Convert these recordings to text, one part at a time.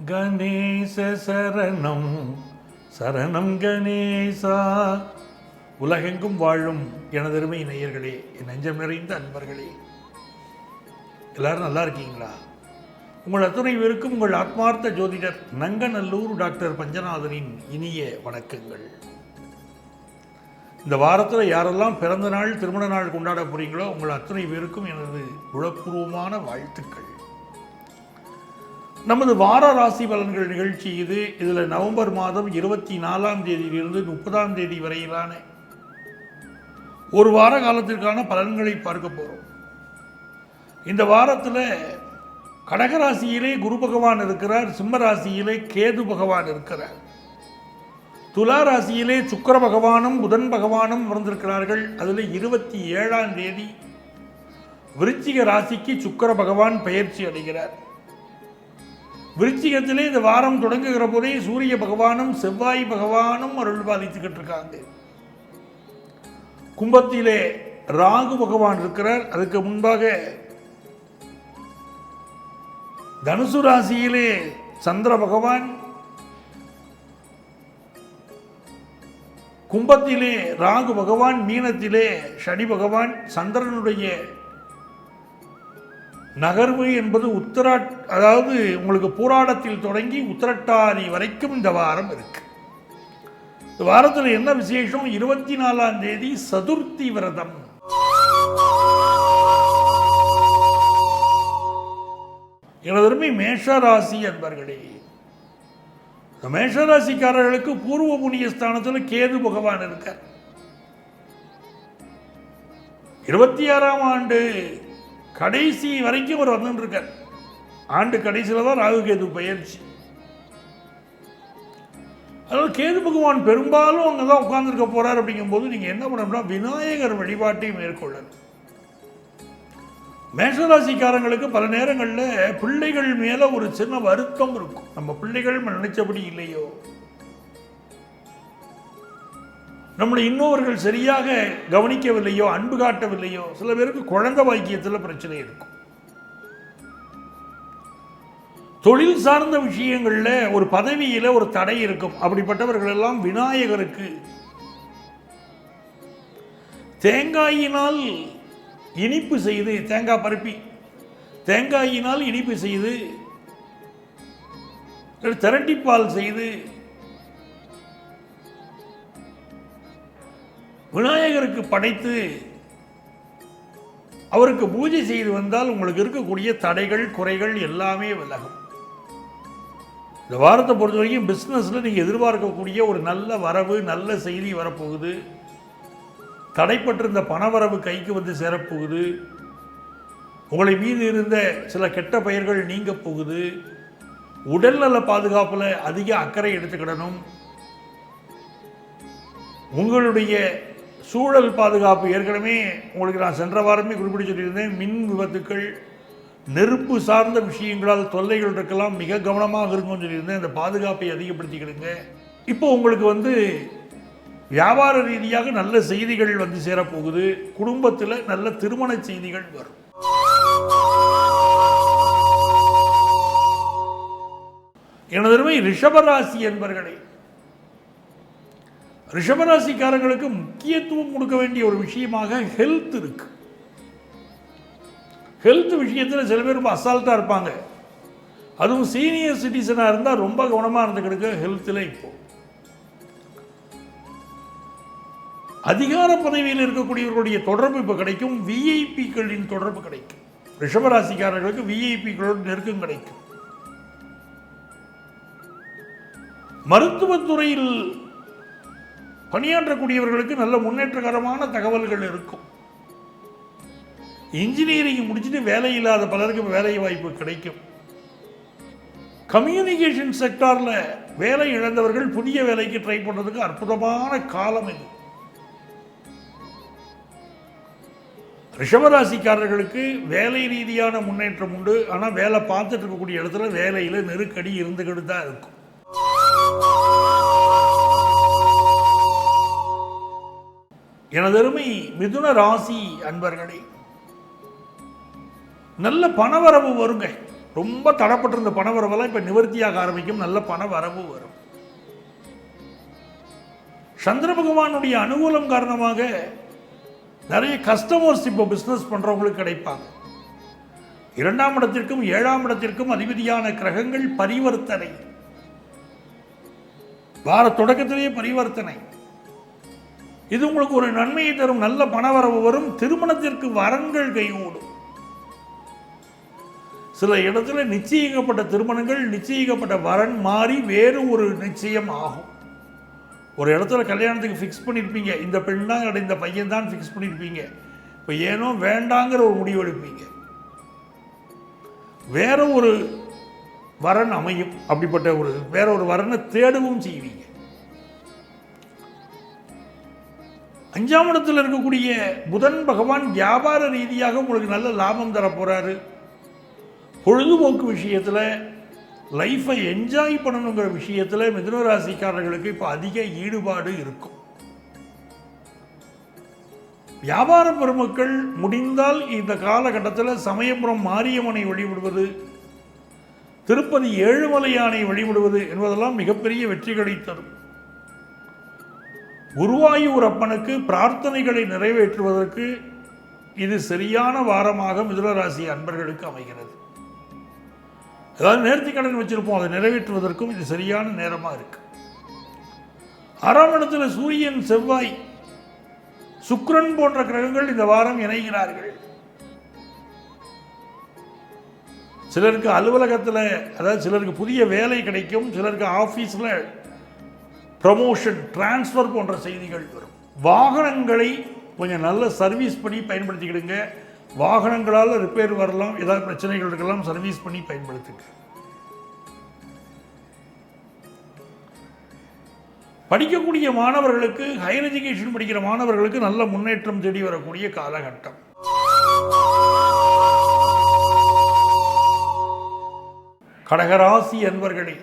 கணேச சரணம் சரணம் கணேசா. உலகெங்கும் வாழும் எனதருமை நேயர்களே, என் நெஞ்சம் நிறைந்த அன்பர்களே, எல்லாரும் நல்லா இருக்கீங்களா? உங்கள் அத்துணை பேருக்கும் உங்கள் ஆத்மார்த்த ஜோதிடர் நங்கநல்லூர் டாக்டர் பஞ்சநாதனின் இனிய வணக்கங்கள். இந்த வாரத்தில் யாரெல்லாம் பிறந்த நாள் திருமண நாள் கொண்டாட போறீங்களோ உங்கள் அத்துணை பேருக்கும் எனது உளப்பூர்வமான வாழ்த்துக்கள். நமது வார ராசி பலன்கள் நிகழ்ச்சி இது. இதில் நவம்பர் மாதம் 24ஆம் தேதியிலிருந்து 30ஆம் தேதி வரையிலான ஒரு வார காலத்திற்கான பலன்களை பார்க்க போகிறோம். இந்த வாரத்தில் கடகராசியிலே குரு பகவான் இருக்கிறார், சிம்ம ராசியிலே கேது பகவான் இருக்கிறார், துலா ராசியிலே சுக்கிர பகவானும் புதன் பகவானும் அமர்ந்திருக்கிறார்கள். அதில் 27ஆம் தேதி விருச்சிக ராசிக்கு சுக்கிர பகவான் பெயர்ச்சி அடைகிறார். விருச்சிகத்திலே இந்த வாரம் தொடங்குகிற போதே சூரிய பகவானும் செவ்வாய் பகவானும் அருள் பாலித்துக்கிட்டு இருக்காங்க. கும்பத்திலே ராகு பகவான் இருக்கிறார். அதுக்கு முன்பாக தனுசு ராசியிலே சந்திர பகவான், கும்பத்திலே ராகு பகவான், மீனத்திலே சனி பகவான். சந்திரனுடைய நகர்வு என்பது அதாவது உங்களுக்கு பூராடத்தில் தொடங்கி உத்திரட்டாதி வரைக்கும் இந்த வாரம் இருக்கு. இந்த வாரத்தில் என்ன விசேஷம்? 24ஆம் தேதி சதுர்த்தி விரதம். எனதருமை மேஷராசி அன்பர்களே, மேஷராசிக்காரர்களுக்கு பூர்வ புண்ணிய ஸ்தானத்தில் கேது பகவான் இருக்கார். 26ஆம் ஆண்டு கடைசி வரைக்கும் அவர் வந்துட்டு இருக்கார். ஆண்டு கடைசியில் தான் ராகு கேது பயிற்சி. அதாவது கேது பகவான் பெரும்பாலும் அங்கே தான் உட்கார்ந்துருக்க போறார். அப்படிங்கும்போது நீங்கள் என்ன பண்ணணும்னா விநாயகர் வழிபாட்டை மேற்கொள்ளணும். மேஷராசிக்காரங்களுக்கு பல நேரங்களில் பிள்ளைகள் மேலே ஒரு சின்ன வருத்தம் இருக்கும். நம்ம பிள்ளைகள் நினைச்சபடி இல்லையோ, நம்மளை இன்னொருவர்கள் சரியாக கவனிக்கவில்லையோ, அன்பு காட்டவில்லையோ, சில பேருக்கு குழந்தை பாக்கியத்தில் பிரச்சனை இருக்கும். தொழில் சார்ந்த விஷயங்களில் ஒரு பதவியில் ஒரு தடை இருக்கும். அப்படிப்பட்டவர்கள் எல்லாம் விநாயகருக்கு தேங்காயினால் இனிப்பு செய்து, தேங்காய் பருப்பி தேங்காயினால் இனிப்பு செய்து, திரட்டிப்பால் செய்து விநாயகருக்கு படைத்து அவருக்கு பூஜை செய்து வந்தால் உங்களுக்கு இருக்கக்கூடிய தடைகள் குறைகள் எல்லாமே விலகும். இந்த வாரத்தை பொறுத்த வரைக்கும் பிஸ்னஸில் நீங்கள் எதிர்பார்க்கக்கூடிய ஒரு நல்ல வரவு, நல்ல செய்தி வரப்போகுது. தடைப்பட்டிருந்த பணவரவு கைக்கு வந்து சேரப்போகுது. உங்களை மீது இருந்த சில கெட்ட பெயர்கள் நீங்க போகுது. உடல்நல பாதுகாப்பில் அதிக அக்கறை எடுத்துக்கிடணும். உங்களுடைய சூழல் பாதுகாப்பு, ஏற்கனவே உங்களுக்கு நான் சென்ற வாரமே குறிப்பிட்டு சொல்லியிருந்தேன், மின் விபத்துக்கள், நெருப்பு சார்ந்த விஷயங்களால் தொல்லைகள் இருக்கலாம், மிக கவனமாக இருக்கும்னு சொல்லியிருந்தேன். அந்த பாதுகாப்பை அதிகப்படுத்திக்கிடுங்க. இப்போ உங்களுக்கு வியாபார ரீதியாக நல்ல செய்திகள் வந்து சேரப்போகுது. குடும்பத்தில் நல்ல திருமண செய்திகள் வரும். எனதருமை ரிஷபராசி என்பர்களே, ரிஷபராசிக்காரங்களுக்கு முக்கியத்துவம் கொடுக்க வேண்டிய ஒரு விஷயமாக ஹெல்த் இருக்கு. ஹெல்த் விஷயத்தில் சில பேர் ரொம்ப அசால்ட்டாக இருப்பாங்க. அதுவும் சீனியர் சிட்டிசனாக இருந்தால் ரொம்ப கவனமாக இருந்துக்கிடுங்க. ஹெல்த்தில் இப்போ அதிகார பதவியில் இருக்கக்கூடியவர்களுடைய தொடர்பு இப்போ கிடைக்கும். விஐபிக்களின் தொடர்பு கிடைக்கும். ரிஷபராசிக்காரர்களுக்கு விஐபிக்களோடு நெருக்கம் கிடைக்கும். மருத்துவத்துறையில் பணியாற்றக்கூடியவர்களுக்கு நல்ல முன்னேற்றகரமான தகவல்கள் இருக்கும். இன்ஜினியரிங் முடிச்சுட்டு வேலை இல்லாத பலருக்கு வேலை வாய்ப்பு கிடைக்கும். கம்யூனிகேஷன் செக்டாரில் வேலை இழந்தவர்கள் புதிய வேலைக்கு ட்ரை பண்ணுறதுக்கு அற்புதமான காலம் இது. ரிஷபராசிக்காரர்களுக்கு வேலை ரீதியான முன்னேற்றம் உண்டு. ஆனால் வேலை பார்த்துட்டு இருக்கக்கூடிய இடத்துல வேலையில் நெருக்கடி இருந்துகிட்டு தான் இருக்கும். எனதருமை மிதுன ராசி அன்பர்களே, நல்ல பணவரவு வருங்க. ரொம்ப தடப்பட்டிருந்த பண வரவெல்லாம் இப்போ நிவர்த்தியாக ஆரம்பிக்கும், நல்ல பண வரவு வரும். சந்திர பகவானுடைய அனுகூலம் காரணமாக நிறைய கஸ்டமர்ஸ் இப்போ பிஸ்னஸ் பண்ணுறவங்களுக்கு கிடைப்பாங்க. 2ஆம் இடத்திற்கும் 7ஆம் இடத்திற்கும் அதிபதியான கிரகங்கள் பரிவர்த்தனை, வார தொடக்கத்திலேயே பரிவர்த்தனை. இது உங்களுக்கு ஒரு நன்மையை தரும், நல்ல பணவரவு வரும். திருமணத்திற்கு வரன்கள் கைகூடும். சில இடத்துல நிச்சயிக்கப்பட்ட திருமணங்கள், நிச்சயிக்கப்பட்ட வரன் மாறி வேறு ஒரு நிச்சயம் ஆகும். ஒரு இடத்துல கல்யாணத்துக்கு ஃபிக்ஸ் பண்ணியிருப்பீங்க, இந்த பெண் தான் இந்த பையன் தான் ஃபிக்ஸ் பண்ணியிருப்பீங்க. இப்போ ஏனோ வேண்டாங்கிற ஒரு முடிவு எடுப்பீங்க, வேற ஒரு வரன் அமையும். அப்படிப்பட்ட வேற ஒரு வரனை தேடவும் செய்வீங்க. 5ஆம் இடத்தில் இருக்கக்கூடிய புதன் பகவான் வியாபார ரீதியாக உங்களுக்கு நல்ல லாபம் தர போறாரு. பொழுதுபோக்கு விஷயத்தில், லைஃப்பை என்ஜாய் பண்ணணுங்கிற விஷயத்தில் மிதுன ராசிக்காரர்களுக்கு இப்போ அதிக ஈடுபாடு இருக்கும். வியாபார பெருமக்கள் முடிந்தால் இந்த காலகட்டத்தில் சமயபுரம் மாரியம்மனை வழிபடுவது, திருப்பதி ஏழுமலையானை வழிபடுவது என்பதெல்லாம் மிகப்பெரிய வெற்றிகளை தரும். குருவாயூர் அப்பனுக்கு பிரார்த்தனைகளை நிறைவேற்றுவதற்கு இது சரியான வாரமாக மிதுனராசி அன்பர்களுக்கு அமைகிறது. ஏதாவது நேர்த்திக்கடன் வச்சிருப்போம், அதை நிறைவேற்றுவதற்கும் இது சரியான நேரமாக இருக்கு. 6ஆம் இடத்துல சூரியன், செவ்வாய், சுக்கிரன் போன்ற கிரகங்கள் இந்த வாரம் இணைகிறார்கள். சிலருக்கு அலுவலகத்தில், அதாவது சிலருக்கு புதிய வேலை கிடைக்கும், சிலருக்கு ஆஃபீஸில் ப்ரமோஷன், டிரான்ஸ்ஃபர் போன்ற செய்திகள் வரும். வாகனங்களை கொஞ்சம் நல்ல சர்வீஸ் பண்ணி பயன்படுத்திக்கிடுங்க. வாகனங்களால் ரிப்பேர் வரலாம், ஏதாவது பிரச்சனைகள் இருக்கலாம், சர்வீஸ் பண்ணி பயன்படுத்துங்க. படிக்கக்கூடிய மாணவர்களுக்கு, ஹையர் எஜுகேஷன் படிக்கிற மாணவர்களுக்கு நல்ல முன்னேற்றம் தேடி வரக்கூடிய காலகட்டம். கடகராசி அன்பர்களே,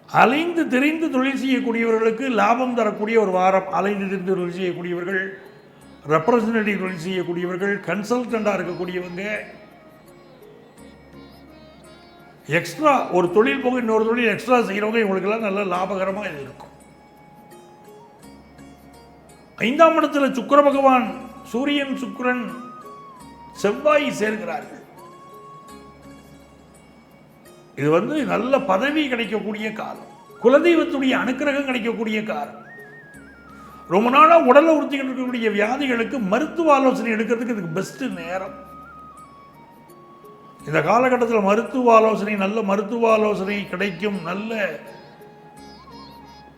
அலைந்து தெரிந்து தொழில் செய்யக்கூடியவர்களுக்கு லாபம் தரக்கூடிய ஒரு வாரம். அலைந்து தெரிந்து தொழில் செய்யக்கூடியவர்கள், ரெப்ரசன்டேட்டிவ் தொழில் செய்யக்கூடியவர்கள், கன்சல்டண்டாக இருக்கக்கூடியவங்க, எக்ஸ்ட்ரா ஒரு தொழில் போக இன்னொரு தொழில் எக்ஸ்ட்ரா செய்கிறவங்க, இவங்களுக்கெல்லாம் நல்ல லாபகரமாக இது இருக்கும். 5ஆம் இடத்துல சுக்கிர பகவான், சூரியன், சுக்கிரன், செவ்வாய் சேர்கிறார்கள். இது நல்ல பதவி கிடைக்கக்கூடிய காலம், குலதெய்வத்துடைய அனுக்கிரகம் கிடைக்கக்கூடிய காலம். ரொம்ப நாளாக உடலை உறுத்திக்கிட்டு இருக்கக்கூடிய வியாதிகளுக்கு மருத்துவ ஆலோசனை எடுக்கிறதுக்கு இதுக்கு பெஸ்ட் நேரம். இந்த காலகட்டத்தில் மருத்துவ ஆலோசனை, நல்ல மருத்துவ ஆலோசனை கிடைக்கும். நல்ல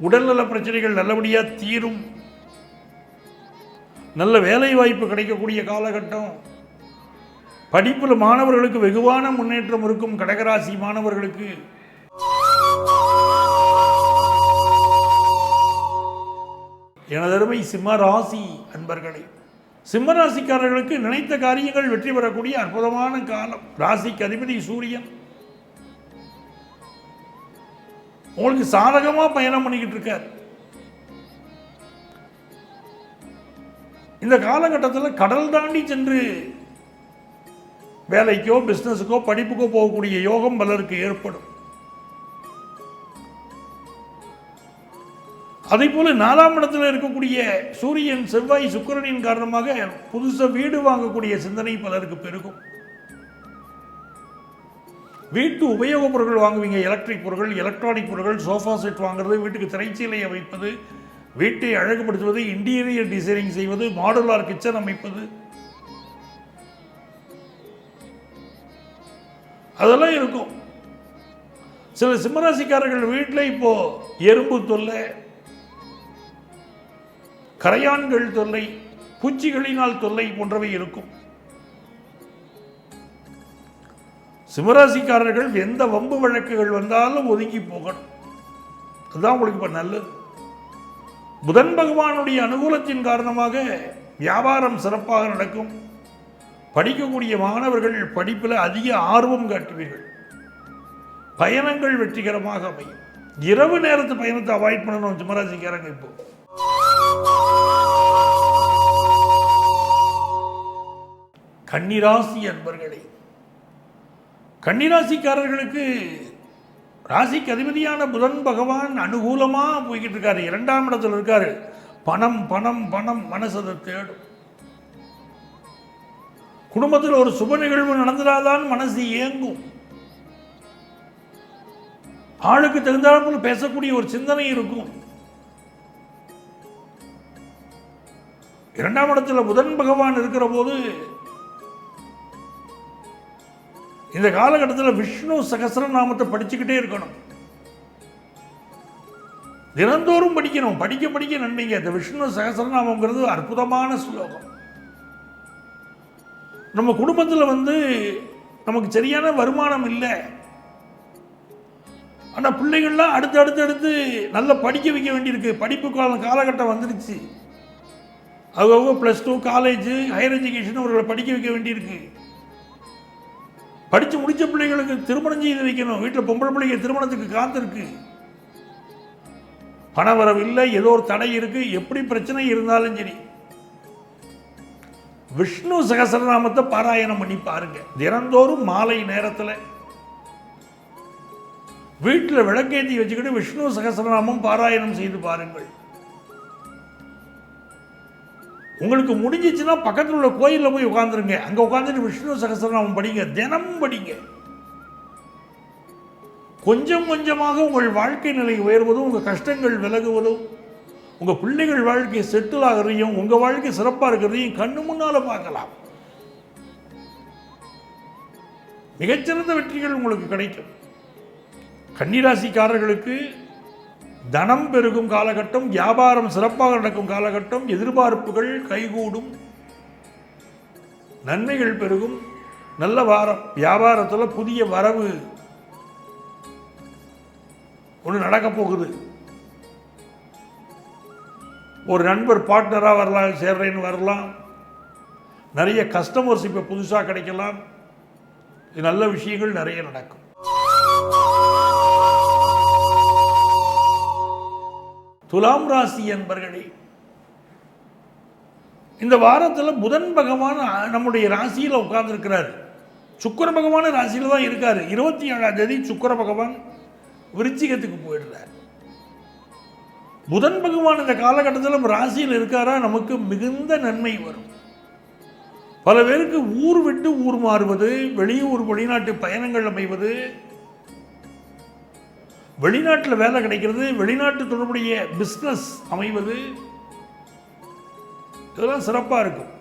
உடல்நல பிரச்சனைகள் நல்லபடியாக தீரும். நல்ல வேலை வாய்ப்பு கிடைக்கக்கூடிய காலகட்டம். படிப்பில் மாணவர்களுக்கு வெகுவான முன்னேற்றம் இருக்கும். கடகராசி மாணவர்களுக்கு எனதருமை சிம்ம ராசி அன்பர்களே, சிம்ம ராசிக்காரர்களுக்கு நினைத்த காரியங்கள் வெற்றி பெறக்கூடிய அற்புதமான காலம். ராசிக்கு அதிபதி சூரியன் உங்களுக்கு சாதகமா பயணம் பண்ணிக்கிட்டு இருக்கார். இந்த காலகட்டத்தில் கடல் தாண்டி சென்று வேலைக்கோ, பிஸ்னஸுக்கோ, படிப்புக்கோ போகக்கூடிய யோகம் பலருக்கு ஏற்படும். அதே போல 4ஆம் இடத்தில் இருக்கக்கூடிய சூரியன், செவ்வாய், சுக்கிரனின் காரணமாக புதுசாக வீடு வாங்கக்கூடிய சிந்தனை பலருக்கு பெருகும். வீட்டு உபயோகப் பொருட்கள் வாங்குவீங்க. எலக்ட்ரிக் பொருட்கள், எலக்ட்ரானிக் பொருட்கள், சோஃபா செட் வாங்குறது, வீட்டுக்கு திரைச்சீலை அமைப்பது, வீட்டை அழகுபடுத்துவது, இன்டீரியர் டிசைனிங் செய்வது, மாடுலார் கிச்சன் அமைப்பது, அதெல்லாம் இருக்கும். சில சிம்மராசிக்காரர்கள் வீட்டில் இப்போ எறும்பு தொல்லை, கரையான்கள் தொல்லை, பூச்சிகளினால் தொல்லை போன்றவை இருக்கும். சிம்மராசிக்காரர்கள் எந்த வம்பு வழக்குகள் வந்தாலும் ஒதுங்கி போகணும். அதுதான் உங்களுக்கு இப்போ நல்லது. புதன் பகவானுடைய அனுகூலத்தின் காரணமாக வியாபாரம் சிறப்பாக நடக்கும். படிக்கக்கூடிய மாணவர்கள் படிப்பில் அதிக ஆர்வம் காட்டுவீர்கள். பயணங்கள் வெற்றிகரமாக அமையும். இரவு நேரத்து பயணத்தை அவாய்ட் பண்ணணும் சிம்மராசிக்காரங்க. இப்போ கன்னிராசி அன்பர்களே, கன்னிராசிக்காரர்களுக்கு ராசிக்கு அதிபதியான புதன் பகவான் அனுகூலமாக போய்கிட்டு இருக்காரு, 2ஆம் இடத்துல இருக்காரு. பணம் பணம் பணம் மனசதை தேடும். குடும்பத்தில் ஒரு சுப நிகழ்வு நடந்தால்தான் மனசு ஏங்கும். ஆளுக்கு தகுந்தாலும் பேசக்கூடிய ஒரு சிந்தனை இருக்கும். 2ஆம் இடத்துல புதன் பகவான் இருக்கிற போது இந்த காலகட்டத்தில் விஷ்ணு சகஸ்ரநாமத்தை படிச்சுக்கிட்டே இருக்கணும். தினந்தோறும் படிக்கணும். படிக்க படிக்க நன்மைங்க. இந்த விஷ்ணு சகஸ்ரநாமங்கிறது அற்புதமான ஸ்லோகம். நம்ம குடும்பத்தில் நமக்கு சரியான வருமானம் இல்லை, ஆனால் பிள்ளைகள்லாம் அடுத்து நல்லா படிக்க வைக்க வேண்டியிருக்கு. படிப்பு காலகட்டம் வந்துடுச்சு. அவங்க +2 காலேஜ் ஹையர் எஜுகேஷன் அவர்களை படிக்க வைக்க வேண்டியிருக்கு. படித்து முடித்த பிள்ளைகளுக்கு திருமணம் செய்து வைக்கணும். வீட்டில் பொம்பளை பிள்ளைங்க திருமணத்துக்கு காத்திருக்கு. பண வரவு இல்லை, ஏதோ ஒரு தடை இருக்கு. எப்படி பிரச்சனை இருந்தாலும் சரி விஷ்ணு சகஸ்ரநாமத்தை பாராயணம் பண்ணி பாருங்க. தினந்தோறும் மாலை நேரத்தில் வீட்டில் விளக்கேற்றி வச்சுக்கிட்டு விஷ்ணு சகஸ்ரநாமம் பாராயணம் செய்து பாருங்கள். உங்களுக்கு முடிஞ்சிச்சுன்னா பக்கத்தில் உள்ள கோயிலில் போய் உட்காந்துருங்க. அங்கே உட்காந்துட்டு விஷ்ணு சகஸ்ரநாமம் படிங்க. தினமும் படிங்க. கொஞ்சம் கொஞ்சமாக உங்கள் வாழ்க்கை நிலை உயர்வதும், உங்கள் கஷ்டங்கள் விலகுவதும், உங்கள் பிள்ளைகள் வாழ்க்கை செட்டில் ஆகிறதையும், உங்கள் வாழ்க்கை சிறப்பாக இருக்கிறதையும் கண்ணு முன்னால் பார்க்கலாம். மிகச்சிறந்த வெற்றிகள் உங்களுக்கு கிடைக்கும். கன்னிராசிக்காரர்களுக்கு தனம் பெருகும் காலகட்டம், வியாபாரம் சிறப்பாக நடக்கும் காலகட்டம், எதிர்பார்ப்புகள் கைகூடும், நன்மைகள் பெருகும். நல்ல வாரம். வியாபாரத்தில் புதிய வரவு ஒன்று நடக்க போகுது. ஒரு நண்பர் பார்ட்னராக வரலாம், சேர்றேன்னு வரலாம். நிறைய கஸ்டமர்ஸ் இப்போ புதுசாக கிடைக்கலாம். இது நல்ல விஷயங்கள் நிறைய நடக்கும். துலாம் ராசி என்பர்களே, இந்த வாரத்தில் புதன் பகவான் நம்முடைய ராசியில் உட்கார்ந்துருக்கிறார். சுக்கிர பகவான் ராசியில் தான் இருக்கார். 27ஆம் தேதி சுக்கிர பகவான் விருச்சிகத்துக்கு போயிடுறார். புதன் பகவான் இந்த காலகட்டத்தில் ராசியில் இருக்காரா, நமக்கு மிகுந்த நன்மை வரும். பல பேருக்கு ஊர் விட்டு ஊர் மாறுவது, வெளியூர் வெளிநாட்டு பயணங்கள் அமைவது, வெளிநாட்டில் வேலை கிடைக்கிறது, வெளிநாட்டு தொடர்புடைய பிஸ்னஸ் அமைவது, இதெல்லாம் சிறப்பாக இருக்கும்.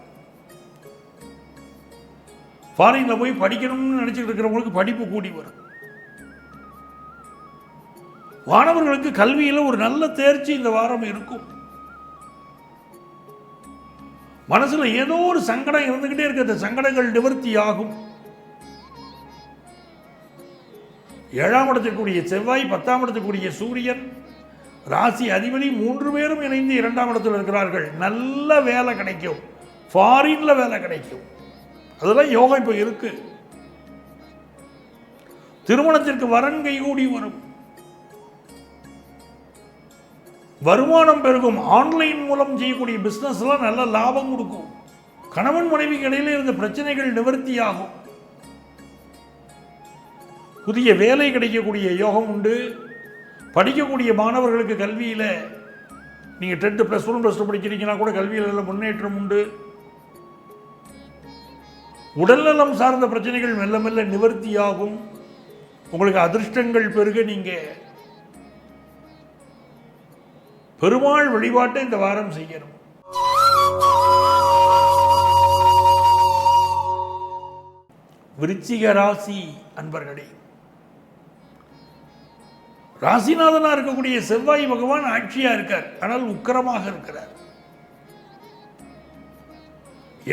ஃபாரினில் போய் படிக்கணும்னு நினச்சிட்டு இருக்கிறவங்களுக்கு படிப்பு கூடி வரும். மாணவர்களுக்கு கல்வியில் ஒரு நல்ல தேர்ச்சி இந்த வாரம் இருக்கும். மனசுல ஏதோ ஒரு சங்கடம் இருந்துகிட்டே இருக்கு. அந்த சங்கடங்கள் நிவர்த்தி ஆகும். 7ஆம் இடத்திற்குரிய செவ்வாய், 10ஆம் இடத்திற்குரிய சூரியன், ராசி அதிபதி 3 பேரும் இணைந்து 2ஆம் இடத்தில் இருக்கிறார்கள். நல்ல வேலை கிடைக்கும். ஃபாரின்ல வேலை கிடைக்கும். அதெல்லாம் யோகம் இப்போ இருக்கு. திருமணத்திற்கு வரன் கைகூடி வரும். வருமானம் பெருகும். ஆன்லைன் மூலம் செய்யக்கூடிய பிஸ்னஸ்லாம் நல்ல லாபம் கொடுக்கும். கணவன் மனைவிக்கு இடையில இருந்த பிரச்சனைகள் நிவர்த்தியாகும். புதிய வேலை கிடைக்கக்கூடிய யோகம் உண்டு. படிக்கக்கூடிய மாணவர்களுக்கு கல்வியில் நீங்கள் 10th +1 +2 படிக்கிறீங்கன்னா கூட கல்வியில் நல்ல முன்னேற்றம் உண்டு. உடல்நலம் சார்ந்த பிரச்சனைகள் மெல்ல மெல்ல நிவர்த்தியாகும். உங்களுக்கு அதிர்ஷ்டங்கள் பெருக நீங்கள் பெருமாள் வழிபாட்டை இந்த வாரம் செய்யணும். விருச்சிக ராசி அன்பர்களே, ராசிநாதனா இருக்கக்கூடிய செவ்வாய் பகவான் ஆட்சியா இருக்கார். ஆனால் உக்கிரமாக இருக்கிறார்.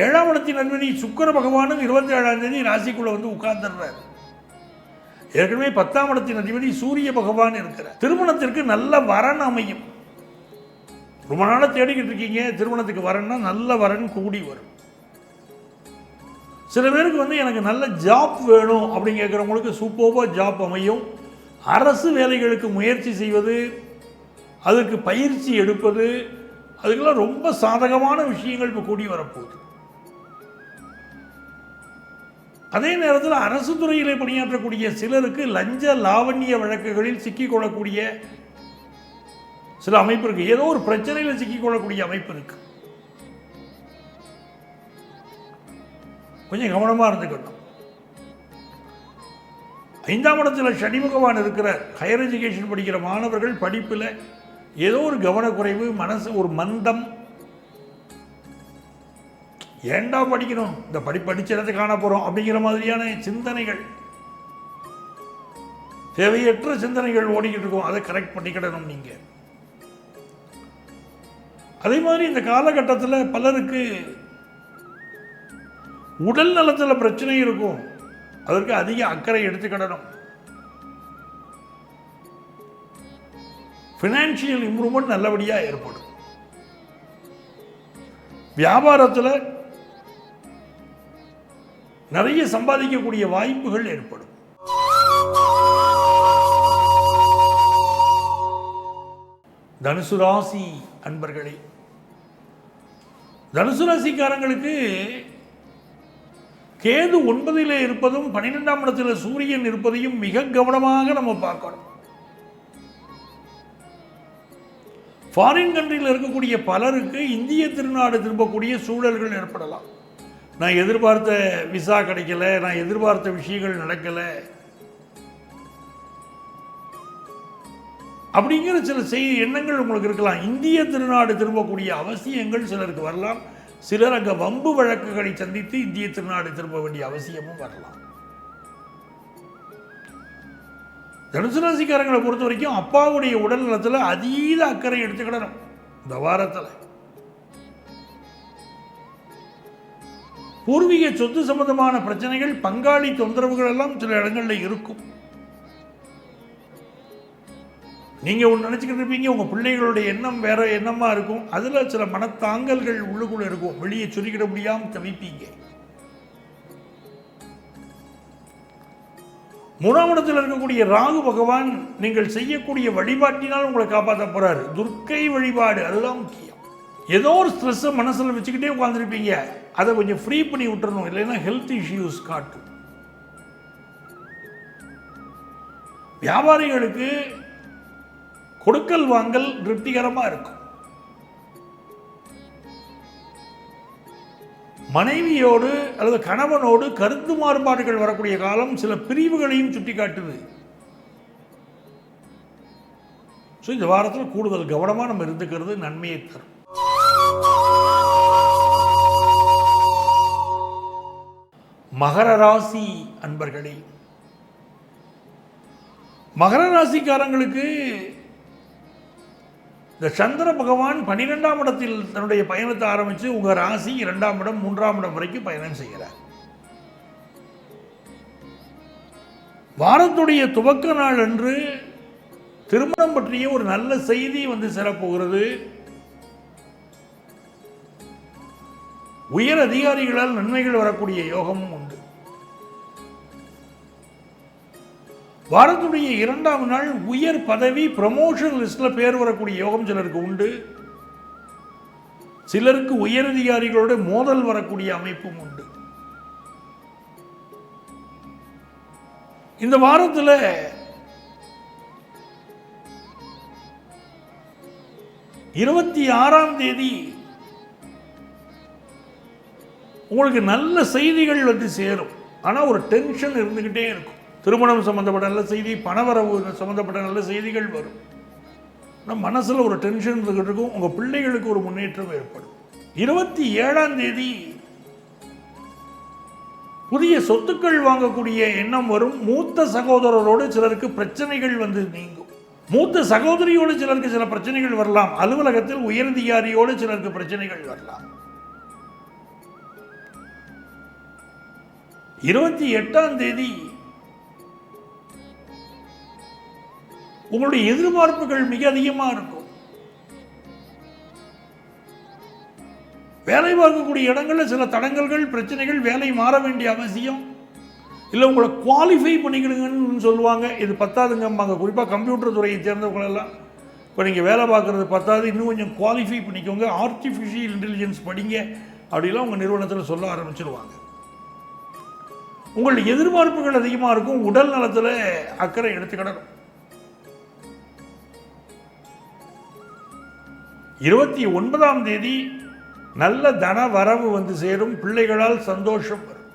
7ஆம் இடத்தின் அதிபதி சுக்கிர பகவானும் 27ஆம் தேதி ராசிக்குள்ள உட்கார்ந்துடுறார். ஏற்கனவே 10ஆம் இடத்தின் அதிபதி சூரிய பகவான் இருக்கிறார். திருமணத்திற்கு நல்ல வரன் அமையும். ரொம்ப நாளாக தேடிக்கிட்டு இருக்கீங்க, திருமணத்துக்கு வரன்னா நல்ல வரன் கூடி வரும். சில பேருக்கு எனக்கு நல்ல ஜாப் வேணும் அப்படின்னு கேட்குறவங்களுக்கு சூப்பராக ஜாப் அமையும். அரசு வேலைகளுக்கு முயற்சி செய்வது, அதற்கு பயிற்சி எடுப்பது, அதுக்கெல்லாம் ரொம்ப சாதகமான விஷயங்கள் இப்போ கூடி வரப்போகுது. அதே நேரத்தில் அரசு துறையிலே பணியாற்றக்கூடிய சிலருக்கு லஞ்ச லாவண்ய வழக்குகளில் சிக்கிக்கொள்ளக்கூடிய சில அமைப்பு இருக்கு. ஏதோ ஒரு பிரச்சனையில் சிக்கிக்கொள்ளக்கூடிய அமைப்பு இருக்கு. கொஞ்சம் கவனமாக இருந்துக்கணும். 5ஆம் இடத்துல சனி பகவான் இருக்கிறார். ஹையர் எஜுகேஷன் படிக்கிற மாணவர்கள் படிப்பில் ஏதோ ஒரு கவனக்குறைவு, மனசு ஒரு மந்தம், ஏண்டா படிக்கணும், இந்த படிச்சதை காண போகிறோம் அப்படிங்கிற மாதிரியான சிந்தனைகள், தேவையற்ற சிந்தனைகள் ஓடிக்கிட்டு இருக்கும். அதை கரெக்ட் பண்ணிக்கிடணும் நீங்கள். அதே மாதிரி இந்த காலகட்டத்தில் பலருக்கு உடல் நலத்தில் பிரச்சனை இருக்கும். அதற்கு அதிக அக்கறை எடுத்துக்கிடணும். ஃபினான்ஷியல் இம்ப்ரூவ்மெண்ட் நல்லபடியாக ஏற்படும். வியாபாரத்தில் நிறைய சம்பாதிக்கக்கூடிய வாய்ப்புகள் ஏற்படும். தனுசு ராசி அன்பர்களே, தனுசு ராசிக்காரங்களுக்கு கேது 9ல் இருப்பதும் 12ஆம் இடத்துல சூரியன் இருப்பதையும் மிக கவனமாக நம்ம பார்க்கணும். ஃபாரின் கண்ட்ரியில் இருக்கக்கூடிய பலருக்கு இந்திய திருநாடு திரும்பக்கூடிய சூழல்கள் ஏற்படலாம். நான் எதிர்பார்த்த விசா கிடைக்கல, நான் எதிர்பார்த்த விஷயங்கள் நடக்கலை அப்படிங்கிற சில எண்ணங்கள் உங்களுக்கு இருக்கலாம். இந்திய திருநாடு திரும்பக்கூடிய அவசியங்கள் சிலருக்கு வரலாம். சிலர் அங்கே வம்பு வழக்குகளை சந்தித்து இந்திய திருநாடு திரும்ப வேண்டிய அவசியமும் வரலாம். தனுசு ராசிக்காரங்களை பொறுத்த வரைக்கும் அப்பாவுடைய உடல் நலத்தில் அதீத அக்கறை எடுத்துக்கிடணும். இந்த வாரத்தில் பூர்வீக சொத்து சம்பந்தமான பிரச்சனைகள், பங்காளி தொந்தரவுகள் எல்லாம் சில இடங்களில் இருக்கும். நீங்கள் ஒன்று நினச்சிக்கிட்டு இருப்பீங்க, உங்கள் பிள்ளைகளுடைய எண்ணம் வேற எண்ணமாக இருக்கும். அதில் சில மனத்தாங்கல்கள் உள்ளுக்குள்ளே இருக்கும். வெளியே சொல்லிக்கிட முடியாமல் தவிப்பீங்க. 3ஆம் இடத்தில் இருக்கக்கூடிய ராகு பகவான் நீங்கள் செய்யக்கூடிய வழிபாட்டினால் உங்களை காப்பாற்ற போறாரு. துர்க்கை வழிபாடு, அதுதான் முக்கியம். ஏதோ ஒரு ஸ்ட்ரெஸ்ஸை மனசில் வச்சுக்கிட்டே உட்காந்துருப்பீங்க, அதை கொஞ்சம் ஃப்ரீ பண்ணி விட்டுறணும். இல்லைன்னா ஹெல்த் இஷ்யூஸ் காட்டும். வியாபாரிகளுக்கு கொடுக்கல் வாங்கல் திருப்திகரமாக இருக்கும். மனைவியோடு அல்லது கணவனோடு கருத்து மாறுபாடுகள் வரக்கூடிய காலம், சில பிரிவுகளையும் சுட்டி காட்டுது. ஸோ இந்த வாரத்தில் கூடுதல் கவனமாக நம்ம இருந்துக்கிறது நன்மையை தரும். மகர ராசி அன்பர்களே, மகர ராசிக்காரங்களுக்கு இந்த சந்திர பகவான் 12ஆம் இடத்தில் தன்னுடைய பயணத்தை ஆரம்பித்து உங்கள் ராசி 2ஆம் இடம் 3ஆம் இடம் வரைக்கும் பயணம் செய்கிறார். வாரத்துடைய துவக்க நாள் அன்று திருமணம் பற்றிய ஒரு நல்ல செய்தி வந்து சேரப்போகிறது. உயர் அதிகாரிகளால் நன்மைகள் வரக்கூடிய யோகமும் உண்டு. வாரத்துடைய 2ஆம் நாள் உயர் பதவி ப்ரமோஷன் லிஸ்ட்ல பேர் வரக்கூடிய யோகம் சிலருக்கு உண்டு. சிலருக்கு உயர் அதிகாரிகளோட மோதல் வரக்கூடிய அமைப்பும் உண்டு. இந்த வாரத்தில் 26ஆம் தேதி உங்களுக்கு நல்ல செய்திகள் வந்து சேரும். ஆனால் ஒரு டென்ஷன் இருந்துகிட்டே இருக்கும். திருமணம் சம்பந்தப்பட்ட நல்ல செய்தி, பணவரவு சம்பந்தப்பட்ட நல்ல செய்திகள் வரும். நம்ம மனசில் ஒரு டென்ஷன் இருந்துகிட்டு இருக்கும். உங்கள் பிள்ளைகளுக்கு ஒரு முன்னேற்றம் ஏற்படும். 27ஆம் தேதி புதிய சொத்துக்கள் வாங்கக்கூடிய எண்ணம் வரும். மூத்த சகோதரரோடு சிலருக்கு பிரச்சனைகள் வந்து நீங்கும். மூத்த சகோதரியோடு சிலருக்கு சில பிரச்சனைகள் வரலாம். அலுவலகத்தில் உயரதிகாரியோடு சிலருக்கு பிரச்சனைகள் வரலாம். 28ஆம் தேதி உங்களுடைய எதிர்பார்ப்புகள் மிக அதிகமாக இருக்கும். வேலை பார்க்கக்கூடிய இடங்களில் சில தடங்கல்கள், பிரச்சனைகள், வேலை மாற வேண்டிய அவசியம் இல்லை. உங்களை குவாலிஃபை பண்ணிக்கிடுங்கன்னு சொல்லுவாங்க. இது பத்தாதுங்கம்பாங்க. குறிப்பாக கம்ப்யூட்டர் துறையை சேர்ந்தவங்களெல்லாம் இப்போ நீங்கள் வேலை பார்க்குறது பத்தாது, இன்னும் கொஞ்சம் குவாலிஃபை பண்ணிக்கோங்க, ஆர்டிஃபிஷியல் இன்டெலிஜென்ஸ் படிங்க அப்படிலாம் உங்கள் நிறுவனத்தில் சொல்ல ஆரம்பிச்சிடுவாங்க. உங்கள் எதிர்பார்ப்புகள் அதிகமாக இருக்கும். உடல் நலத்தில் அக்கறை எடுத்துக்கிடணும். 29ஆம் தேதி நல்ல தன வரவு வந்து சேரும். பிள்ளைகளால் சந்தோஷம் வரும்.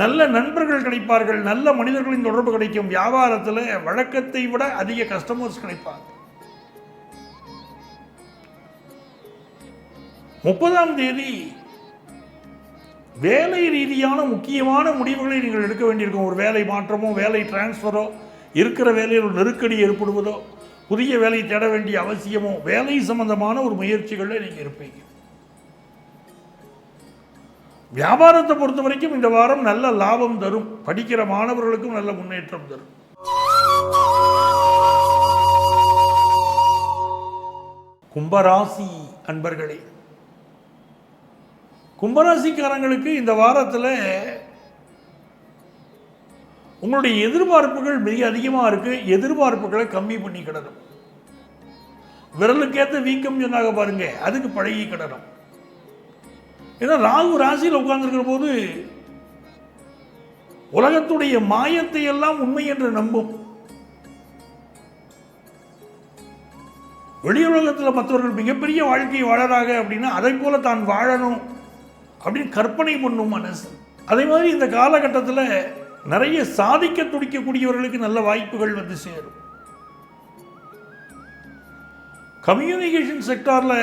நல்ல நண்பர்கள் கிடைப்பார்கள். நல்ல மனிதர்களின் தொடர்பு கிடைக்கும். வியாபாரத்தில் வழக்கத்தை விட அதிக கஸ்டமர்ஸ் கிடைப்பாங்க. 30ஆம் தேதி வேலை ரீதியான முக்கியமான முடிவுகளை நீங்கள் எடுக்க வேண்டியிருக்கும். ஒரு வேலை மாற்றமோ, வேலை டிரான்ஸ்ஃபரோ, இருக்கிற வேலையில் ஒரு நெருக்கடி ஏற்படுவதோ, புதிய வேலை தேட வேண்டிய அவசியமோ, வேலை சம்பந்தமான ஒரு முயற்சிகளில் நீங்கள் இருப்பீங்க. வியாபாரத்தை பொறுத்த வரைக்கும் இந்த வாரம் நல்ல லாபம் தரும். படிக்கிற மாணவர்களுக்கும் நல்ல முன்னேற்றம் தரும். கும்பராசி அன்பர்களே, கும்பராசிக்காரங்களுக்கு இந்த வாரத்தில் உங்களுடைய எதிர்பார்ப்புகள் மிக அதிகமாக இருக்குது. எதிர்பார்ப்புகளை கம்மி பண்ணி கிடணும். விரலுக்கேற்ற வீக்கம் சொன்னாங்க பாருங்க, அதுக்கு பழகி கிடணும். ஏன்னா ராகு ராசியில் உட்கார்ந்துருக்கிற போது உலகத்துடைய மாயத்தை எல்லாம் உண்மை என்று நம்பும். வெளி உலகத்தில் மற்றவர்கள் மிகப்பெரிய வாழ்க்கையை வாழறாங்க அப்படின்னா அதை போல தான் வாழணும் அப்படின்னு கற்பனை பண்ணும் மனசு. அதே மாதிரி இந்த காலகட்டத்தில் நிறைய சாதிக்க துடிக்கக்கூடியவர்களுக்கு நல்ல வாய்ப்புகள் வந்து சேரும். கம்யூனிகேஷன் செக்டாரில்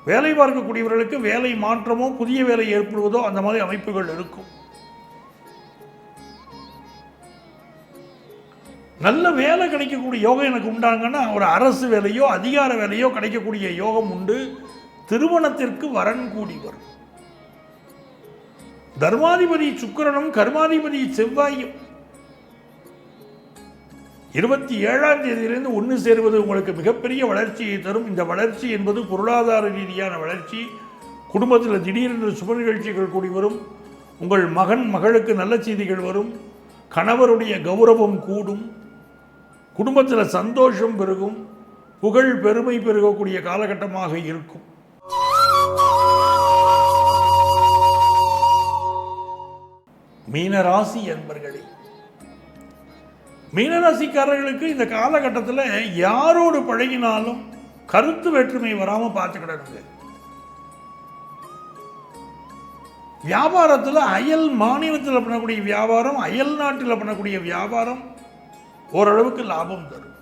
வேலை பார்க்கக்கூடியவர்களுக்கு வேலை மாற்றமோ, புதிய வேலை ஏற்படுவதோ அந்த மாதிரி அமைப்புகள் இருக்கும். நல்ல வேலை கிடைக்கக்கூடிய யோகம் எனக்கு உண்டாங்கன்னா ஒரு அரசு வேலையோ அதிகார வேலையோ கிடைக்கக்கூடிய யோகம் உண்டு. திருமணத்திற்கு வரன் கூடி வரும். தர்மாதிபதி சுக்கிரனும் கர்மாதிபதி செவ்வாயும் 27ஆம் தேதியிலிருந்து ஒன்று சேருவது உங்களுக்கு மிகப்பெரிய வளர்ச்சியை தரும். இந்த வளர்ச்சி என்பது பொருளாதார ரீதியான வளர்ச்சி. குடும்பத்தில் திடீரென்று சுப நிகழ்ச்சிகள் கூடி வரும். உங்கள் மகன் மகளுக்கு நல்ல செய்திகள் வரும். கணவருடைய கௌரவம் கூடும். குடும்பத்தில் சந்தோஷம் பெருகும். புகழ் பெருமை பெருகக்கூடிய காலகட்டமாக இருக்கும். மீனராசி என்பர்களே, மீனராசிக்காரர்களுக்கு இந்த காலகட்டத்தில் யாரோடு பழகினாலும் கருத்து வேற்றுமை வராமல் பார்த்துக்கிடணுங்க. வியாபாரத்தில் அயல் மாநிலத்தில் பண்ணக்கூடிய வியாபாரம், அயல் நாட்டில் பண்ணக்கூடிய வியாபாரம் ஓரளவுக்கு லாபம் தரும்.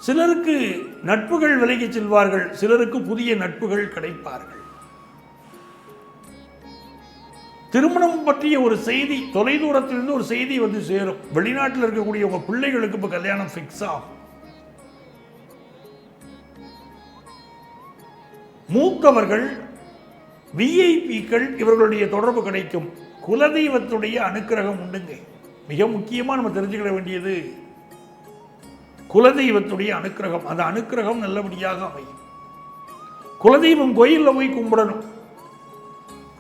சிலருக்கு நட்புகள் விலகிச் செல்வார்கள். சிலருக்கு புதிய நட்புகள் கிடைப்பார்கள். திருமணம் பற்றிய ஒரு செய்தி தொலைதூரத்திலிருந்து ஒரு செய்தி வந்து சேரும். வெளிநாட்டில் இருக்கக்கூடிய உங்க பிள்ளைகளுக்கு இப்போ கல்யாணம் ஃபிக்ஸ் ஆகும். மூத்தவர்கள், விஐபிக்கள் இவர்களுடைய தொடர்பு கிடைக்கும். குலதெய்வத்துடைய அனுக்கிரகம் உண்டுங்க. மிக முக்கியமாக நம்ம தெரிஞ்சுக்கிட வேண்டியது குலதெய்வத்துடைய அனுக்கிரகம். அந்த அனுக்கிரகம் நல்லபடியாக அமையும். குலதெய்வம் கோயிலில் போய் கும்பிடணும்.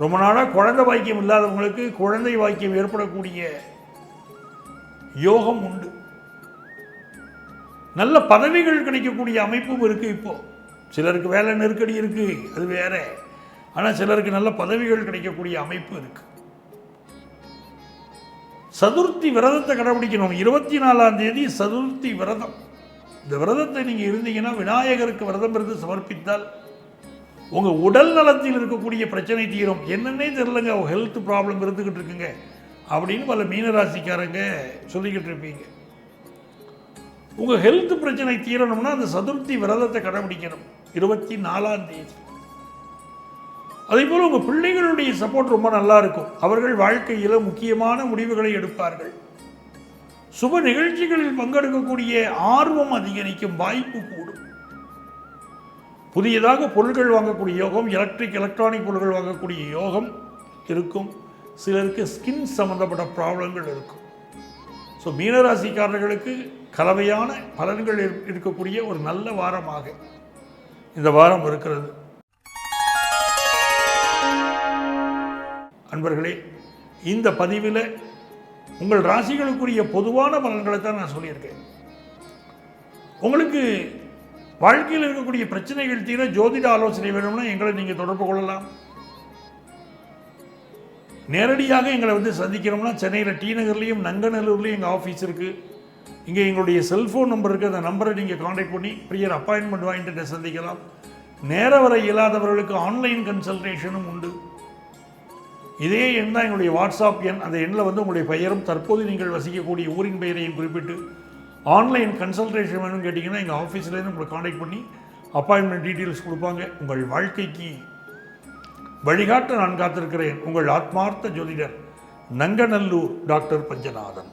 ரொம்ப நாளாக குழந்தை வாக்கியம் இல்லாதவங்களுக்கு குழந்தை வாக்கியம் ஏற்படக்கூடிய யோகம் உண்டு. நல்ல பதவிகள் கிடைக்கக்கூடிய அமைப்பும் இருக்குது. இப்போ சிலருக்கு வேலை நெருக்கடி இருக்குது, அது வேற. ஆனால் சிலருக்கு நல்ல பதவிகள் கிடைக்கக்கூடிய அமைப்பு இருக்கு. சதுர்த்தி விரதத்தை கடைபிடிக்கணும். 24ஆம் தேதி சதுர்த்தி விரதம். இந்த விரதத்தை நீங்கள் இருந்தீங்கன்னா விநாயகருக்கு விரதம் இருந்து சமர்ப்பித்தால் உங்கள் உடல் நலத்தில் இருக்கக்கூடிய பிரச்சனை தீரும். என்னன்னே தெரியலங்க, ஹெல்த் ப்ராப்ளம் இருந்துக்கிட்டு இருக்குங்க அப்படின்னு பல மீனராசிக்காரங்க சொல்லிக்கிட்டு இருப்பீங்க. உங்கள் ஹெல்த் பிரச்சனை தீரணும்னா அந்த சதுர்த்தி விரதத்தை கடைபிடிக்கணும். 24ஆம் தேதி. அதே போல் உங்கள் பிள்ளைகளுடைய சப்போர்ட் ரொம்ப நல்லா இருக்கும். அவர்கள் வாழ்க்கையில் முக்கியமான முடிவுகளை எடுப்பார்கள். சுப நிகழ்ச்சிகளில் பங்கெடுக்கக்கூடிய ஆர்வம் அதிகரிக்கும். வாய்ப்பு கூடும். புதியதாக பொருட்கள் வாங்கக்கூடிய யோகம், எலக்ட்ரானிக் பொருட்கள் வாங்கக்கூடிய யோகம் இருக்கும். சிலருக்கு ஸ்கின் சம்பந்தப்பட்ட ப்ராப்ளங்கள் இருக்கும். ஸோ மீனராசிக்காரர்களுக்கு கலவையான பலன்கள் இருக்கக்கூடிய ஒரு நல்ல வாரமாக இந்த வாரம் இருக்கிறது. அன்பர்களே, இந்த பதிவில் உங்கள் ராசிகளுக்குரிய பொதுவான பலன்களை தான் நான் சொல்லியிருக்கேன். உங்களுக்கு வாழ்க்கையில் இருக்கக்கூடிய பிரச்சனைகள் தீர ஜோதிட ஆலோசனை வேணும்னா எங்களை நீங்கள் தொடர்பு கொள்ளலாம். நேரடியாக எங்களை வந்து சந்திக்கிறோம்னா சென்னையில் டி நகர்லேயும் நங்கநல்லூர்லேயும் எங்கள் ஆஃபீஸ் இருக்குது. இங்கே எங்களுடைய செல்ஃபோன் நம்பர் இருக்குது. அந்த நம்பரை நீங்கள் காண்டாக்ட் பண்ணி ப்ரியர் அப்பாயின்மெண்ட் வாங்கிட்டு சந்திக்கலாம். நேர வர இயலாதவர்களுக்கு ஆன்லைன் கன்சல்டேஷனும் உண்டு. இதே எண் தான் எங்களுடைய வாட்ஸ்அப் எண். அந்த எண்ணில் வந்து உங்களுடைய பெயரும் தற்போது நீங்கள் வசிக்கக்கூடிய ஊரின் பெயரையும் குறிப்பிட்டு ஆன்லைன் கன்சல்டேஷன் வேணும்னு கேட்டிங்கன்னா எங்கள் ஆஃபீஸ்லேருந்து உங்களை காண்டாக்ட் பண்ணி அப்பாயின்மெண்ட் டீட்டெயில்ஸ் கொடுப்பாங்க. உங்கள் வாழ்க்கைக்கு வழிகாட்ட நான் காத்திருக்கிறேன். உங்கள் ஆத்மார்த்த ஜோதிடர் நங்கநல்லூர் டாக்டர் பஞ்சநாதன்.